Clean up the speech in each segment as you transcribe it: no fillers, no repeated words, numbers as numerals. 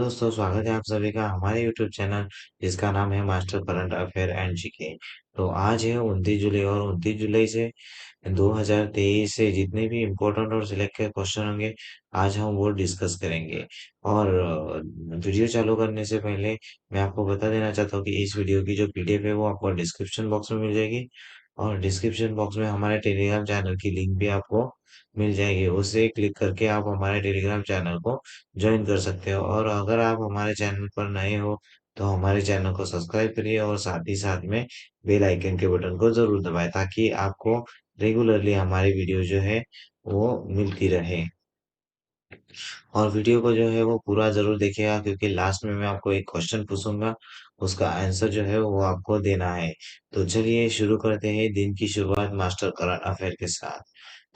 दोस्तों, स्वागत है आप सभी का हमारे यूट्यूब चैनल जिसका नाम है master current affair and GK. तो आज है 29 जुलाई और 29 जुलाई से 2023 से जितने भी इम्पोर्टेंट और सिलेक्टेड क्वेश्चन होंगे आज हम वो डिस्कस करेंगे। और वीडियो चालू करने से पहले मैं आपको बता देना चाहता हूँ कि इस वीडियो की जो पीडीएफ है वो आपको डिस्क्रिप्शन बॉक्स में मिल जाएगी। और डिस्क्रिप्शन बॉक्स में हमारे टेलीग्राम चैनल की लिंक भी आपको मिल जाएगी। उसे क्लिक करके आप हमारे टेलीग्राम चैनल को ज्वाइन कर सकते हो। और अगर आप हमारे चैनल पर नए हो तो हमारे चैनल को सब्सक्राइब करिए और साथ ही साथ में बेल आइकन के बटन को जरूर दबाएं ताकि आपको रेगुलरली हमारी वीडियो जो है वो मिलती रहे। और वीडियो को जो है वो पूरा जरूर देखिएगा क्योंकि लास्ट में मैं आपको एक क्वेश्चन पूछूंगा, उसका आंसर जो है वो आपको देना है। तो चलिए शुरू करते हैं दिन की शुरुआत मास्टर करंट अफेयर के साथ।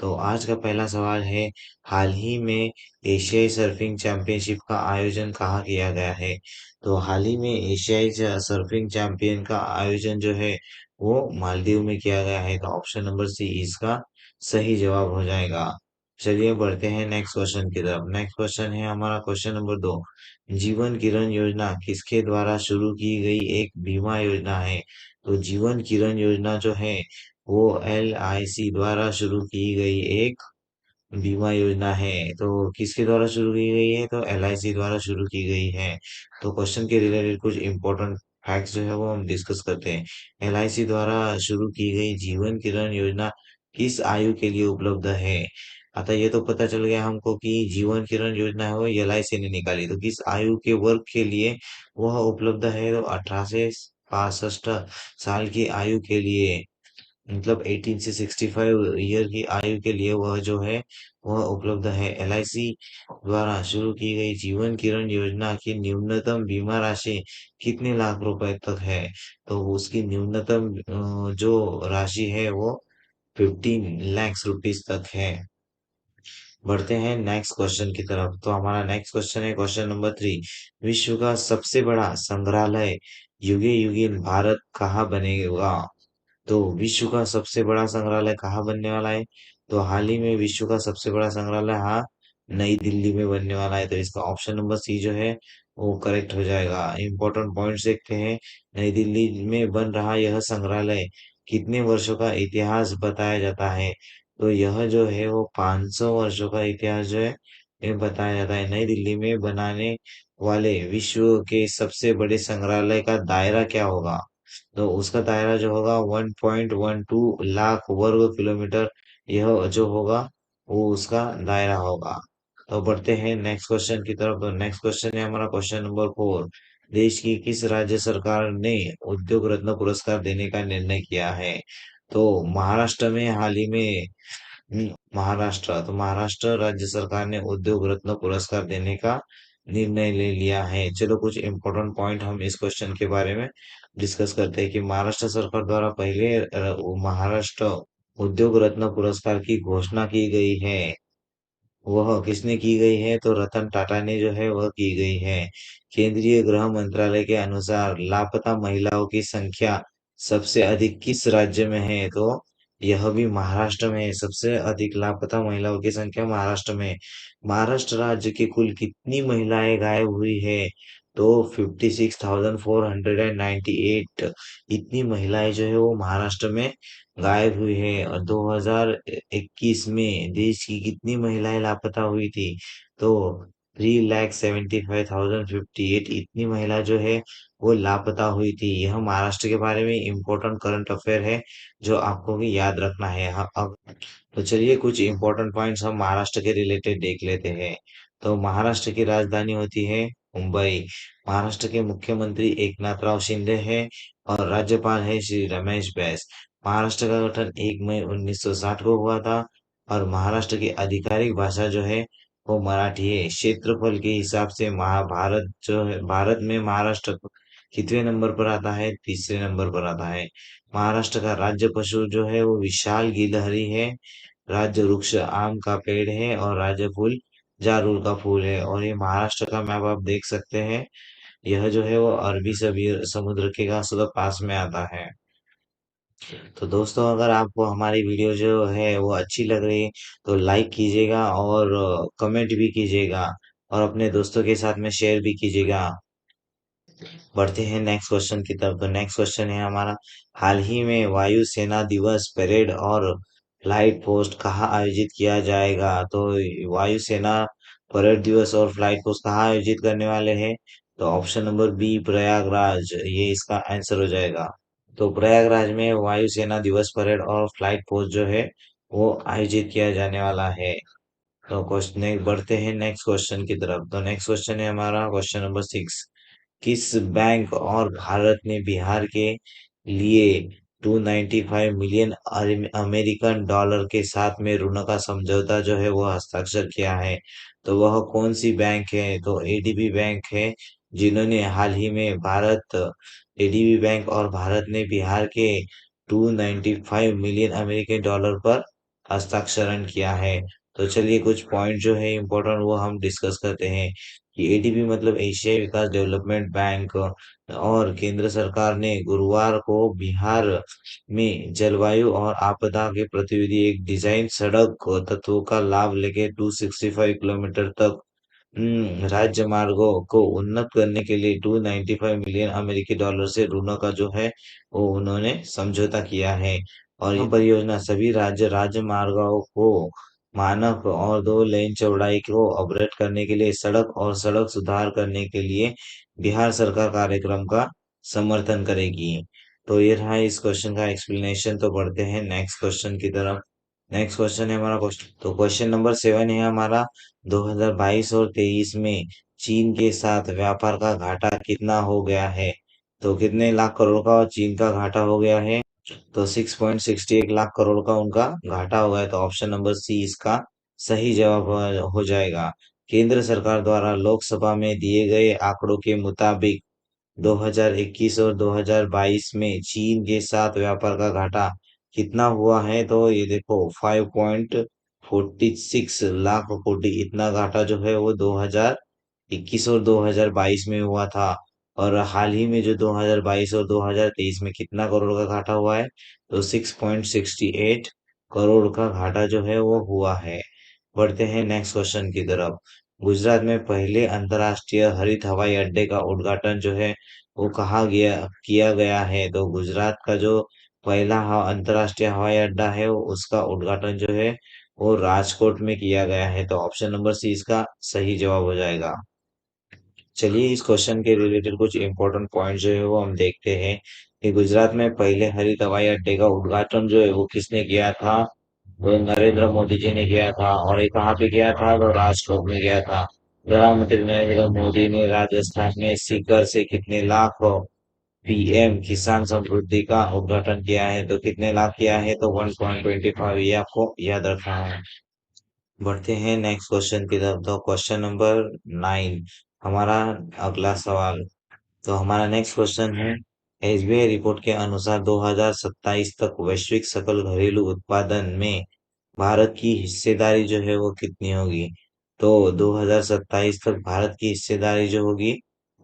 तो आज का पहला सवाल है, हाल ही में एशियाई सर्फिंग चैंपियनशिप का आयोजन कहाँ किया गया है? तो हाल ही में एशियाई सर्फिंग चैंपियन का आयोजन जो है वो मालदीव में किया गया है। तो ऑप्शन नंबर सी इसका सही जवाब हो जाएगा। चलिए बढ़ते हैं नेक्स्ट क्वेश्चन की तरफ। नेक्स्ट क्वेश्चन है हमारा क्वेश्चन नंबर 2। जीवन किरण योजना किसके द्वारा शुरू की गई एक बीमा योजना है? तो जीवन किरण योजना जो है वो LIC द्वारा शुरू की गई एक बीमा योजना है। तो किसके द्वारा शुरू की गई है? तो LIC द्वारा शुरू की गई है। तो क्वेश्चन के रिलेटेड कुछ इंपॉर्टेंट फैक्ट्स जो है वो हम डिस्कस करते हैं। LIC द्वारा शुरू की गई जीवन किरण योजना किस आयु के लिए उपलब्ध है? अतः ये तो पता चल गया हमको कि जीवन किरण योजना है वो LIC ने निकाली। तो किस आयु के वर्ग के लिए वह उपलब्ध है? तो 18 से 65 साल की आयु के लिए, मतलब 18 से 65 ईयर की आयु के लिए वह जो है वह उपलब्ध है। LIC द्वारा शुरू की गई जीवन किरण योजना की न्यूनतम बीमा राशि कितने लाख रुपए तक है? तो उसकी न्यूनतम जो राशि है वो 15 लाख रुपीज तक है। बढ़ते हैं नेक्स्ट क्वेश्चन की तरफ। तो हमारा नेक्स्ट क्वेश्चन है क्वेश्चन नंबर 3। विश्व का सबसे बड़ा संग्रहालय युगे युगीन भारत कहाँ बनेगा? तो विश्व का सबसे बड़ा संग्रहालय कहाँ बनने वाला है? तो हाल ही में विश्व का सबसे बड़ा संग्रहालय, हाँ, नई दिल्ली में बनने वाला है। तो इसका ऑप्शन नंबर सी जो है वो करेक्ट हो जाएगा। इंपॉर्टेंट पॉइंट्स देखते हैं। नई दिल्ली में बन रहा यह संग्रहालय कितने वर्षों का इतिहास बताया जाता है? तो यह जो है वो 500 वर्षों का इतिहास जो है ये बताया जाता है। नई दिल्ली में बनाने वाले विश्व के सबसे बड़े संग्रहालय का दायरा क्या होगा? तो उसका दायरा जो होगा 1.12 लाख वर्ग किलोमीटर, यह जो होगा वो उसका दायरा होगा। तो बढ़ते हैं नेक्स्ट क्वेश्चन की तरफ। तो नेक्स्ट क्वेश्चन है हमारा क्वेश्चन नंबर 4। देश की किस राज्य सरकार ने उद्योग रत्न पुरस्कार देने का निर्णय किया है? तो महाराष्ट्र में हाल ही में महाराष्ट्र राज्य सरकार ने उद्योग रत्न पुरस्कार देने का निर्णय ले लिया है। चलो कुछ इंपॉर्टेंट पॉइंट हम इस क्वेश्चन के बारे में डिस्कस करते हैं कि महाराष्ट्र सरकार द्वारा पहले महाराष्ट्र उद्योग रत्न पुरस्कार की घोषणा की गई है। वह किसने की गई है? तो रतन टाटा ने जो है वह की गई है। केंद्रीय गृह मंत्रालय के अनुसार लापता महिलाओं की संख्या सबसे अधिक किस राज्य में है? तो यह भी महाराष्ट्र में है। सबसे अधिक लापता महिलाओं की संख्या महाराष्ट्र में है। महाराष्ट्र राज्य की कुल कितनी महिलाएं गायब हुई है? तो 56,498 इतनी महिलाएं जो है वो महाराष्ट्र में गायब हुई है। और 2021 में देश की कितनी महिलाएं लापता हुई थी? तो 3,75,058 इतनी महिला जो है वो लापता हुई थी। यह महाराष्ट्र के बारे में इम्पोर्टेंट करंट अफेयर है जो आपको भी याद रखना है। हाँ, अब तो चलिए कुछ इम्पोर्टेंट पॉइंट्स हम महाराष्ट्र के रिलेटेड देख लेते हैं। तो महाराष्ट्र की राजधानी होती है मुंबई। महाराष्ट्र के मुख्यमंत्री एकनाथ राव शिंदे हैं और राज्यपाल है श्री रमेश बैस। महाराष्ट्र का गठन 1 मई 1960 को हुआ था। और महाराष्ट्र की आधिकारिक भाषा जो है वो मराठी है। क्षेत्रफल के हिसाब से महाभारत जो है, भारत में महाराष्ट्र कितवें नंबर पर आता है? तीसरे नंबर पर आता है। महाराष्ट्र का राज्य पशु जो है वो विशाल गिलहरी है। राज्य वृक्ष आम का पेड़ है और राज्य फूल जारुल का फूल है। और ये महाराष्ट्र का मैप आप देख सकते हैं। यह जो है वो अरबी समुद्र के का सुबह पास में आता है। तो दोस्तों अगर आपको हमारी वीडियो जो है वो अच्छी लग रही है तो लाइक कीजिएगा और कमेंट भी कीजिएगा। और अपने दोस्तों के साथ में शेयर भी कीजिएगा। बढ़ते हैं नेक्स्ट क्वेश्चन की तरफ। तो नेक्स्ट क्वेश्चन है हमारा, हाल ही में वायु सेना दिवस परेड और फ्लाइट पोस्ट कहाँ आयोजित किया जाएगा? तो वायु सेना परेड दिवस और फ्लाइट पोस्ट कहाँ आयोजित करने वाले हैं? तो ऑप्शन नंबर बी प्रयागराज, ये इसका आंसर हो जाएगा। तो प्रयागराज में वायु सेना दिवस परेड और फ्लाइट पोस्ट जो है वो आयोजित किया जाने वाला है। तो क्वेश्चन बढ़ते हैं नेक्स्ट क्वेश्चन की तरफ। तो नेक्स्ट क्वेश्चन है हमारा क्वेश्चन नंबर 6, किस बैंक और भारत ने बिहार के लिए 295 मिलियन अमेरिकन डॉलर के साथ में ऋण का समझौता जो है वो हस्ताक्षर किया है? तो वह कौन सी बैंक है? तो एडीबी बैंक है, जिन्होंने हाल ही में भारत एडीबी बैंक और भारत ने बिहार के 295 मिलियन अमेरिकन डॉलर पर हस्ताक्षरण किया है। तो चलिए कुछ पॉइंट जो है इम्पोर्टेंट वो हम डिस्कस करते हैं कि एडीबी मतलब एशियाई विकास डेवलपमेंट बैंक, और केंद्र सरकार ने गुरुवार को बिहार में जलवायु और आपदा के प्रतिविधि एक डिजाइन सड़क तत्वों का लाभ लेके 265 किलोमीटर तक राज्य मार्गों को उन्नत करने के लिए 295 मिलियन अमेरिकी डॉलर से ऋणों का जो है वो उन्होंने समझौता किया है। और यह परियोजना सभी राज्य राजमार्गों को मानक और 2 लेन चौड़ाई को अपग्रेड करने के लिए सड़क और सड़क सुधार करने के लिए बिहार सरकार कार्यक्रम का समर्थन करेगी। तो ये रहा इस क्वेश्चन का एक्सप्लेनेशन। तो बढ़ते हैं नेक्स्ट क्वेश्चन की तरफ। नेक्स्ट क्वेश्चन है हमारा क्वेश्चन, तो क्वेश्चन नंबर 7 है हमारा, 2022 और 23 में चीन के साथ व्यापार का घाटा कितना हो गया है? तो कितने लाख करोड़ का चीन का घाटा हो गया है? तो 6.68 लाख करोड़ का उनका घाटा हो गया। तो ऑप्शन नंबर सी इसका सही जवाब हो जाएगा। केंद्र सरकार द्वारा लोकसभा में दिए गए आंकड़ों के मुताबिक 2021 और 2022 में चीन के साथ व्यापार का घाटा कितना हुआ है? तो ये देखो 5.46 लाख कोटि, इतना घाटा जो है वो 2021 और 2022 में हुआ था। और हाल ही में जो 2022 और 2023 में कितना करोड़ का घाटा हुआ है? तो 6.68 करोड़ का घाटा जो है वो हुआ है। बढ़ते हैं नेक्स्ट क्वेश्चन की तरफ। गुजरात में पहले अंतर्राष्ट्रीय हरित हवाई अड्डे का उद्घाटन जो है वो कहाँ गया किया गया है? तो गुजरात का जो पहला अंतर्राष्ट्रीय हवाई अड्डा है उसका उद्घाटन जो है वो राजकोट में किया गया है। तो ऑप्शन नंबर सी इसका सही जवाब हो जाएगा। चलिए इस क्वेश्चन के रिलेटेड कुछ इंपॉर्टेंट पॉइंट जो है वो हम देखते हैं कि गुजरात में पहले हरित हवाई अड्डे का उद्घाटन जो है वो किसने किया था? वो नरेंद्र मोदी जी ने किया था। और ये कहाँ पे किया था? तो राजकोट में किया था। प्रधानमंत्री नरेंद्र मोदी ने राजस्थान में सीकर से कितने लाख पीएम किसान समृद्धि का उद्घाटन किया है? तो कितने लाख किया है? तो 1.25, ये आपको याद रखना है। बढ़ते हैं नेक्स्ट क्वेश्चन की तरफ। तो क्वेश्चन नंबर 9 हमारा अगला सवाल। तो हमारा नेक्स्ट क्वेश्चन है, एसबीआई रिपोर्ट के अनुसार 2027 तक वैश्विक सकल घरेलू उत्पादन में भारत की हिस्सेदारी जो है वो कितनी होगी? तो 2027 तक भारत की हिस्सेदारी जो होगी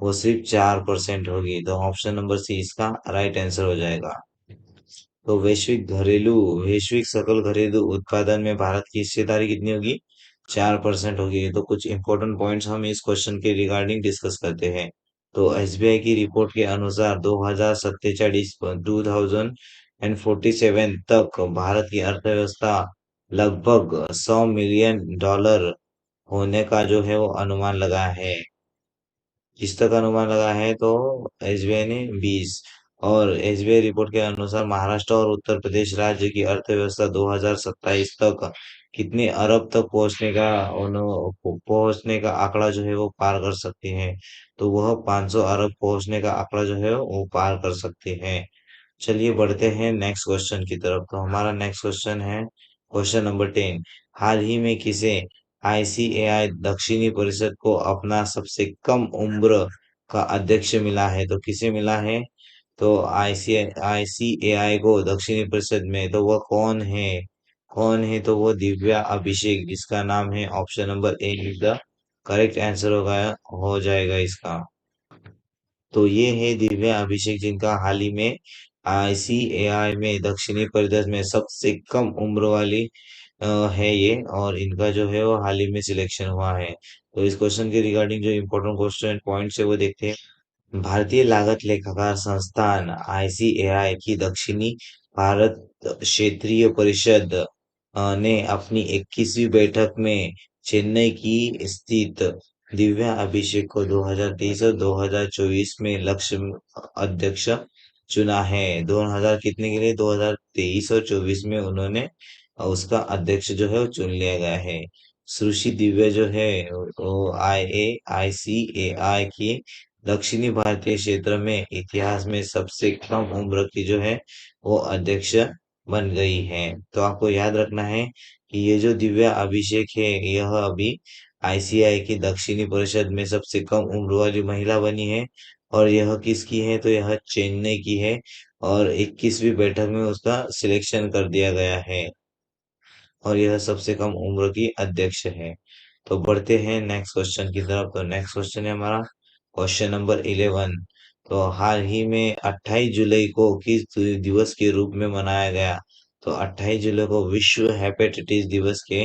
वो सिर्फ 4% होगी। तो ऑप्शन नंबर सी इसका राइट आंसर हो जाएगा। तो वैश्विक सकल घरेलू उत्पादन में भारत की हिस्सेदारी कितनी होगी? 4% होगी। तो कुछ इंपॉर्टेंट पॉइंट्स हम इस क्वेश्चन के रिगार्डिंग डिस्कस करते हैं। तो एसबीआई की रिपोर्ट के अनुसार 2047 तक भारत की अर्थव्यवस्था लगभग 100 मिलियन डॉलर होने का जो है वो अनुमान लगा है। किस तक अनुमान लगा है? तो एसबीआई ने 20। और एसबीआई रिपोर्ट के अनुसार महाराष्ट्र और उत्तर प्रदेश राज्य की अर्थव्यवस्था 2027 तक कितने अरब तक पहुंचने का आंकड़ा जो है वो पार कर सकती है? तो वह 500 अरब पहुंचने का आंकड़ा जो है वो पार कर सकते हैं। चलिए बढ़ते हैं नेक्स्ट क्वेश्चन की तरफ। तो हमारा नेक्स्ट क्वेश्चन है क्वेश्चन नंबर 10, हाल ही में किसे आईसीएआई दक्षिणी परिषद को अपना सबसे कम उम्र का अध्यक्ष मिला है? तो किसे मिला है? तो आईसीएआई को दक्षिणी परिषद में, तो वह कौन है? कौन है? तो वो दिव्या अभिषेक, जिसका नाम है option number A is the correct answer होगा, हो जाएगा इसका। तो ये है दिव्या अभिषेक, जिनका हाल ही में आईसीएआई में दक्षिणी परिषद में सबसे कम उम्र वाली है ये, और इनका जो है वो हाल ही में सिलेक्शन हुआ है। तो इस क्वेश्चन के रिगार्डिंग जो इम्पोर्टेंट क्वेश्चन पॉइंट्स है वो देखते हैं। भारतीय लागत लेखाकार संस्थान आईसीएआई की दक्षिणी भारत क्षेत्रीय परिषद ने अपनी 21वीं बैठक में चेन्नई की स्थित दिव्या अभिषेक को 2023 और 2024 में लक्ष्य अध्यक्ष चुना है। 2000 कितने के लिए, 2023 और 24 में उन्होंने उसका अध्यक्ष जो है वो चुन लिया गया है। सुश्री दिव्या जो है वो आईसीएआई की दक्षिणी भारतीय क्षेत्र में इतिहास में सबसे कम उम्र की जो है वो अध्यक्ष बन गई है। तो आपको याद रखना है कि ये जो दिव्या अभिषेक है यह अभी आईसीआई की दक्षिणी परिषद में सबसे कम उम्र वाली महिला बनी है। और यह किसकी है, तो यह चेन्नई की है, और 21वीं बैठक में उसका सिलेक्शन कर दिया गया है, और यह सबसे कम उम्र की अध्यक्ष है। तो बढ़ते हैं नेक्स्ट क्वेश्चन की तरफ। तो नेक्स्ट क्वेश्चन है हमारा क्वेश्चन नंबर 11। तो हाल ही में 28 जुलाई को किस दिवस के रूप में मनाया गया? तो 28 जुलाई को विश्व हेपेटाइटिस दिवस के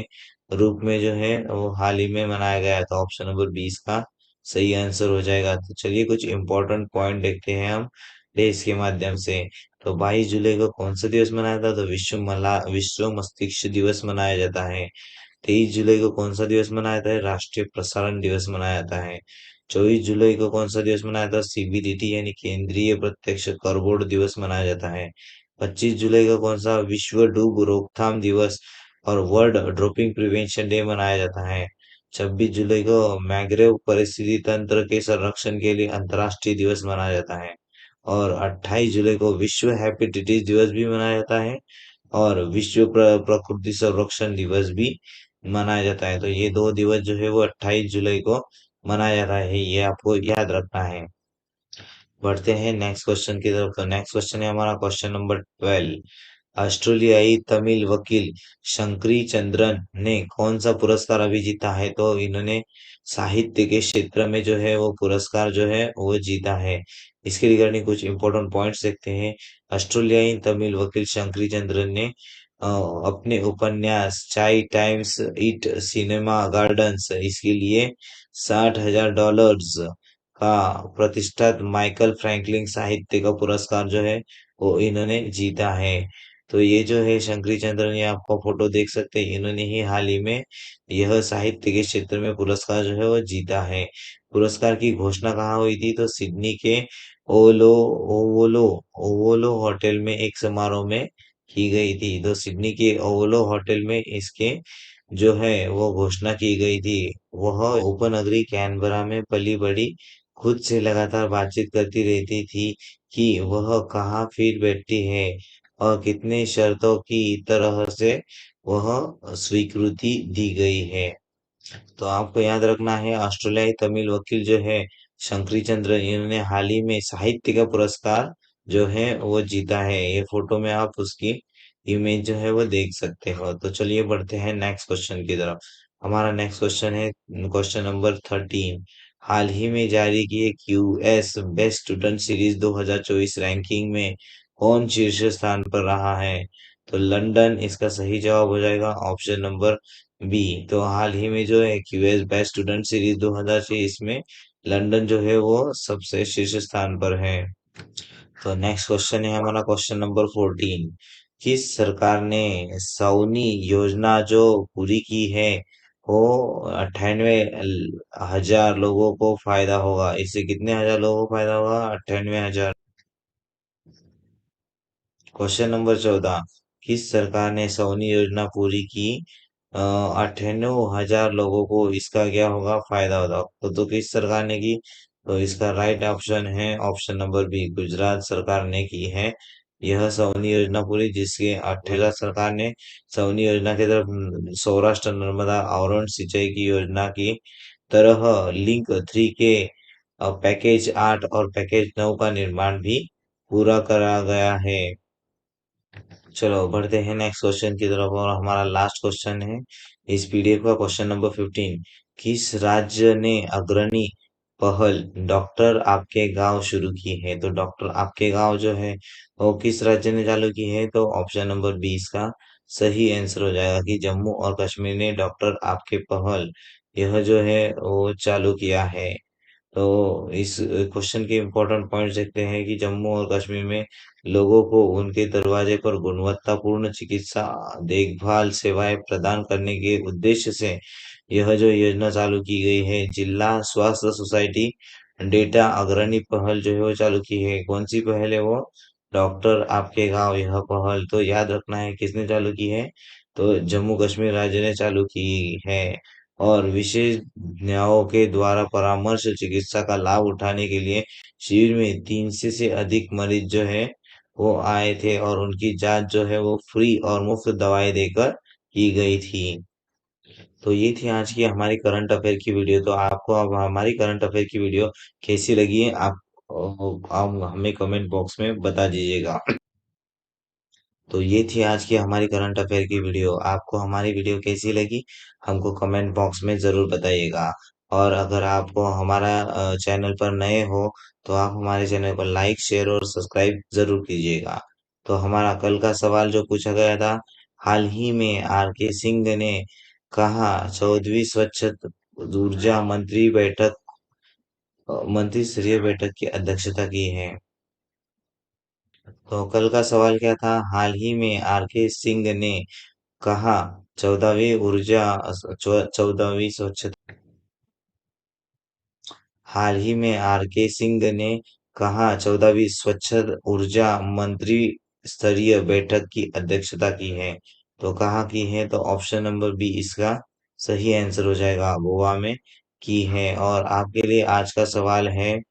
रूप में जो है वो हाल ही में मनाया गया। तो ऑप्शन नंबर 20 का सही आंसर हो जाएगा। तो चलिए कुछ इंपॉर्टेंट पॉइंट देखते हैं हम डेज के माध्यम से। तो 22 जुलाई को कौन सा दिवस मनाया था? तो विश्व मस्तिष्क दिवस मनाया जाता है। 23 जुलाई को कौन सा दिवस मनाया जाता है? राष्ट्रीय प्रसारण दिवस मनाया जाता है। 24 जुलाई को कौन सा दिवस मनाया जाता है? सीबीडीटी यानी केंद्रीय प्रत्यक्ष कर बोर्ड दिवस मनाया जाता है। 25 जुलाई को कौन सा विश्व डूब रोकथाम दिवस और वर्ल्ड ड्रोपिंग प्रिवेंशन डे मनाया जाता है। 26 जुलाई को मैग्रेव परिस्थिति तंत्र के संरक्षण के लिए अंतर्राष्ट्रीय दिवस मनाया जाता है। और 28 जुलाई को विश्व हेपेटाइटिस दिवस भी मनाया जाता है, और विश्व प्रकृति संरक्षण दिवस भी मनाया जाता है। तो ये दो दिवस जो है वो 28 जुलाई को मनाया जाता है, ये आपको याद रखना है। बढ़ते हैं नेक्स्ट क्वेश्चन की तरफ। तो नेक्स्ट क्वेश्चन है हमारा क्वेश्चन नंबर 12। ऑस्ट्रेलियाई तमिल वकील शंकरी चंद्रन ने कौन सा पुरस्कार अभी जीता है? तो इन्होंने साहित्य के क्षेत्र में जो है वो पुरस्कार जो है वो जीता है। इसके रिगार्डिंग कुछ इंपॉर्टेंट पॉइंट्स देखते हैं। ऑस्ट्रेलियाई तमिल वकील शंकरी चंद्रन ने अपने उपन्यास चाय टाइम्स इट सिनेमा गार्डन्स इसके लिए $60,000 का प्रतिष्ठित माइकल फ्रैंकलिन साहित्य का पुरस्कार जो है वो इन्होंने जीता है। तो ये जो है शंकरी चंद्रन, ये आपको फोटो देख सकते हैं, इन्होंने ही हाल ही में यह साहित्य के क्षेत्र में पुरस्कार जो है वो जीता है। पुरस्कार की घोषणा कहाँ हुई थी? तो सिडनी के ओलो ओवोलो ओवोलो होटल में एक समारोह में की गई थी। तो सिडनी के ओवलो होटल में इसके जो है वो घोषणा की गई थी। वह उपनगरी कैनबरा में पली बड़ी, खुद से लगातार बातचीत करती रहती थी कि वह कहाँ फिर बैठती है और कितने शर्तों की तरह से वह स्वीकृति दी गई है। तो आपको याद रखना है ऑस्ट्रेलियाई तमिल वकील जो है शंकरी चंद्र, इन्होंने हाल ही में साहित्य का पुरस्कार जो है वो जीता है। ये फोटो में आप उसकी इमेज जो है वो देख सकते हो। तो चलिए बढ़ते हैं नेक्स्ट क्वेश्चन की तरफ। हमारा नेक्स्ट क्वेश्चन है क्वेश्चन नंबर 13। हाल ही में जारी किए QS best student series 2024 ranking में कौन शीर्ष स्थान पर रहा है? तो लंदन इसका सही जवाब हो जाएगा, ऑप्शन नंबर बी। तो हाल ही में जो है क्यूएस बेस्ट स्टूडेंट सीरीज 2024 में लंदन जो है वो सबसे शीर्ष स्थान पर है। तो नेक्स्ट क्वेश्चन है हमारा क्वेश्चन नंबर 14। किस सरकार ने सौनी योजना जो पूरी की है वो 98,000 लोगों को फायदा होगा? इससे कितने हजार लोगों को फायदा होगा? 98,000। Question number 14। किस सरकार ने सौनी योजना पूरी की? 98,000 लोगों को इसका क्या होगा? फायदा होगा। तो किस सरकार ने की? तो इसका राइट ऑप्शन है ऑप्शन नंबर बी, गुजरात सरकार ने की है यह सौनी योजना पूरी, जिसके 98,000 सरकार ने सौनी योजना के तरफ सौराष्ट्र नर्मदा आवरण सिंचाई की योजना की तरह लिंक 3 के पैकेज 8 और पैकेज 9 का निर्माण भी पूरा करा गया है। चलो बढ़ते हैं नेक्स्ट क्वेश्चन की तरफ, और हमारा लास्ट क्वेश्चन है इस पीडीएफ का क्वेश्चन नंबर 15। किस राज्य ने अग्रणी पहल डॉक्टर आपके गांव शुरू की है? तो डॉक्टर आपके गांव जो है वो किस राज्य ने चालू की है? तो ऑप्शन नंबर 20 का सही आंसर हो जाएगा कि जम्मू और कश्मीर ने डॉक्टर आपके पहल यह जो है वो चालू किया है। तो इस क्वेश्चन के इम्पोर्टेंट पॉइंट्स देखते हैं कि जम्मू और कश्मीर में लोगों को उनके दरवाजे पर गुणवत्तापूर्ण चिकित्सा देखभाल सेवाएं प्रदान करने के उद्देश्य से यह जो योजना चालू की गई है, जिला स्वास्थ्य सोसाइटी डेटा अग्रणी पहल जो है वो चालू की है। कौन सी पहल है वो? डॉक्टर आपके गांव यह पहल। तो याद रखना है किसने चालू की है, तो जम्मू कश्मीर राज्य ने चालू की है। और विशेषज्ञों के द्वारा परामर्श चिकित्सा का लाभ उठाने के लिए शिविर में 300 से अधिक मरीज जो है वो आए थे, और उनकी जांच जो है वो फ्री और मुफ्त दवाएं देकर की गई थी। तो ये थी आज की हमारी करंट अफेयर की वीडियो। तो आपको अब हमारी करंट अफेयर की वीडियो कैसी लगी है, आप हमें कमेंट बॉक्स में बता दीजिएगा। तो ये थी आज की हमारी करंट अफेयर की वीडियो। आपको हमारी वीडियो कैसी लगी, हमको कमेंट बॉक्स में ज़रूर बताइएगा। और अगर आपको हमारा चैनल पर नए हो, तो आप हमारे चैनल को लाइक, शेयर और सब्सक्राइब ज़रूर कीजिएगा। तो हमारा कल का सवाल जो पूछा गया था, हाल ही में आर के सिंह ने कहा 14वीं स्वच्छ ऊर्जा मंत्री स्तरीय बैठक की अध्यक्षता की है। तो कल का सवाल क्या था? हाल ही में आर के सिंह ने कहा 14वीं स्वच्छ हाल ही में आर के सिंह ने कहा 14वीं स्वच्छ ऊर्जा मंत्री स्तरीय बैठक की अध्यक्षता की है। तो कहाँ की है? तो ऑप्शन नंबर बी इसका सही आंसर हो जाएगा, गोवा में की है। और आपके लिए आज का सवाल है,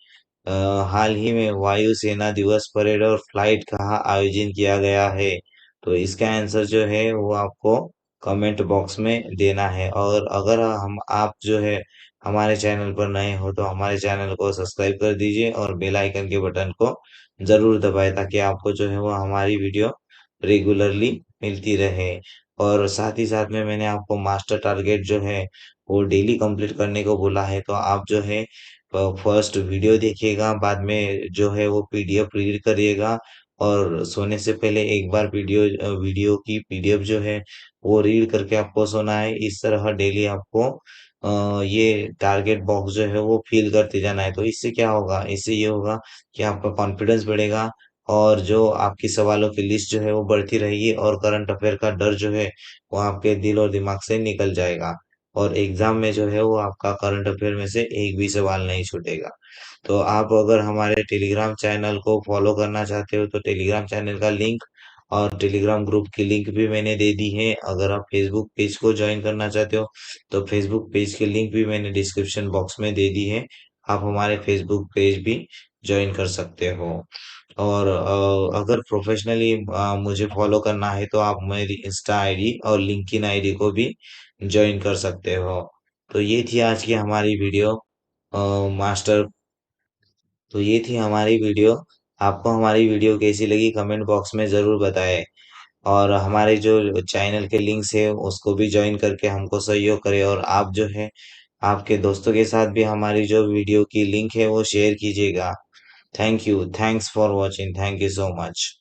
अ, हाल ही में वायु सेना दिवस परेड और फ्लाइट कहाँ आयोजित किया गया है? तो इसका आंसर जो है वो आपको कमेंट बॉक्स में देना है। और अगर हम आप जो है हमारे चैनल पर नए हो, तो हमारे चैनल को सब्सक्राइब कर दीजिए और बेल आइकन के बटन को जरूर दबाएं, ताकि आपको जो है वो हमारी वीडियो रेगुलरली मिलती रहे। और साथ ही साथ में मैंने आपको मास्टर टारगेट जो है वो डेली कंप्लीट करने को बोला है। तो आप जो है फर्स्ट वीडियो देखिएगा, बाद में जो है वो पीडीएफ रीड करिएगा, और सोने से पहले एक बार वीडियो की पीडीएफ जो है वो रीड करके आपको सोना है। इस तरह डेली आपको ये टारगेट बॉक्स जो है वो फिल करते जाना है। तो इससे क्या होगा? इससे ये होगा कि आपका कॉन्फिडेंस बढ़ेगा, और जो आपकी सवालों की लिस्ट जो है वो बढ़ती रहेगी, और करंट अफेयर का डर जो है वो आपके दिल और दिमाग से निकल जाएगा। और एग्जाम में जो है वो आपका करंट अफेयर में से एक भी सवाल नहीं छूटेगा। तो आप अगर हमारे टेलीग्राम चैनल को फॉलो करना चाहते हो, तो टेलीग्राम चैनल का लिंक और टेलीग्राम ग्रुप की लिंक भी मैंने दे दी है। अगर आप फेसबुक पेज को ज्वाइन करना चाहते हो, तो फेसबुक पेज की लिंक भी मैंने डिस्क्रिप्शन बॉक्स में दे दी है। आप हमारे फेसबुक पेज भी ज्वाइन कर सकते हो। और अगर प्रोफेशनली मुझे फॉलो करना है, तो आप मेरी इंस्टा आईडी और लिंक्डइन आईडी को भी ज्वाइन कर सकते हो। तो ये थी आज की हमारी वीडियो मास्टर। तो ये थी हमारी वीडियो। आपको हमारी वीडियो कैसी लगी, कमेंट बॉक्स में ज़रूर बताएं। और हमारे जो चैनल के लिंक्स है उसको भी ज्वाइन करके हमको सहयोग करें। और आप जो है आपके दोस्तों के साथ भी हमारी जो वीडियो की लिंक है वो शेयर कीजिएगा। Thank you, thanks for watching, thank you so much.